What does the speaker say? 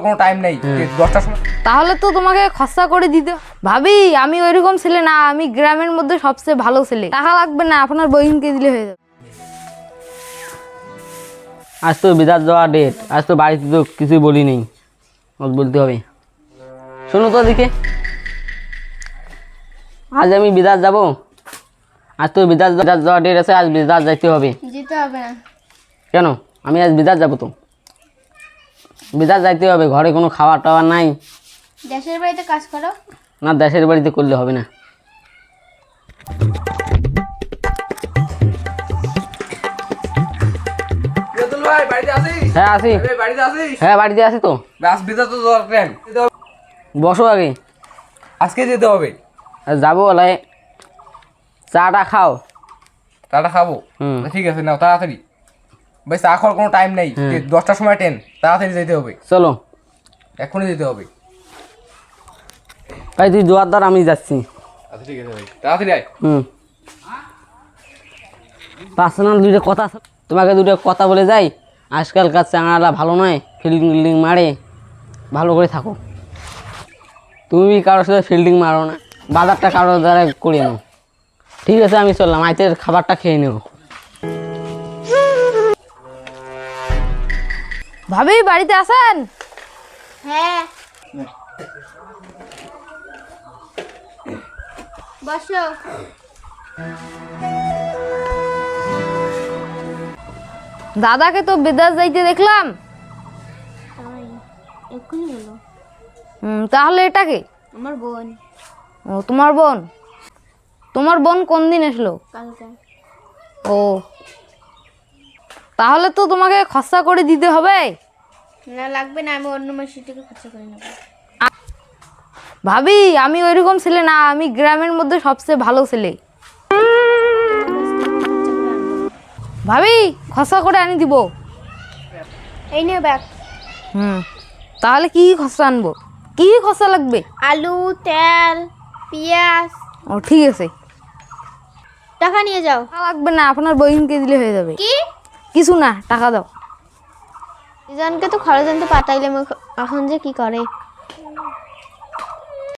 কোনো টাইম নেই 10টার সময়। তাহলে তো তোমাকে খরচা করে দিতে। ভাবি আমি ওইরকম ছেলে না, আমি গ্রামের মধ্যে সবচেয়ে ভালো ছেলে। টাকা লাগবে না, আপনার বইনকে দিলে হয়ে যাবে। আজ তো বিদাত যাওয়া ডেট, আজ তো বাড়িতে তো কিছুই বলি নেই, বলতে হবে। শোনো তো দিকে, আজ আমি বিদাত যাব। আজ তো বিদাত যাওয়া ডেট আছে, আজ বিদাত যাইতে হবে। যেতে হবে না। কেন? আমি আজ বিদাত যাব তো, বিদাত যাইতে হবে। ঘরে কোনো খাবার টাবার নাই। দেশের বাড়িতে কাজ করো না, দেশের বাড়িতে করলে হবে না। ভাই বাড়িতে আছিস? হ্যাঁ আসি। বাড়িতে আছিস? হ্যাঁ বাড়িতে আছি তো। বিদা তো দরকার। বসো আগে। আজকে যেতে হবে। যাবো বলে, চাটা খাও। চাটা খাবো? ঠিক আছে, নাও তাড়াতাড়ি। ভাই চা খাওয়ার কোনো টাইম নেই, 10টার সময় ট্রেন, তাড়াতাড়ি যেতে হবে। চলো এখনই যেতে হবে। ভাই তুই জোয়ার দ্বার, আমি যাচ্ছি। আচ্ছা ঠিক আছে ভাই, তাড়াতাড়ি আয়। পার্সোনাল দুটো কথা, তোমাকে দুটো কথা বলে যাই। আজকালকার চাঙালা ভালো নয়, ফিল্ডিং টিল্ডিং মারে। ভালো করে থাকো। তুমি কারোর সাথে ফিল্ডিং মারো না, বাজারটা কারোর দ্বারা করে নাও। ঠিক আছে আমি চললাম, আইতের খাবারটা খেয়ে নেও। ভাবি বাড়িতে আছেন? হ্যাঁ বসো। দাদাকে তো বিদেশ যাইতে দেখলাম। এক্ষুনি হলো। তাহলে এটা কে? আমার বোন। ও তোমার বোন। তোমার বোন কোন দিন আসলো? কালকে। ও তাহলে তো তোমাকে খরচা করে দিতে হবে। না লাগবে না, আমি অন্য মাসের থেকে খরচা করে নেবো। ভাবি আমি ওইরকম ছেলে না, আমি গ্রামের মধ্যে সবচেয়ে ভালো ছেলে। ভাবি খরচা করে আনি দিব। এই নে ব্যাগ। তাহলে কি খরচা আনবো? কি খরচা লাগবে? আলু, তেল, পেঁয়াজ। ও ঠিক আছে। টাকা নিয়ে যাও। টাকা লাগবে না, আপনার বইনকে দিলে হয়ে যাবে। কি? কিছু না, টাকা দাও। দুজনকে তো খরচ আনতে পাঠাইলাম, এখন যে কি করে।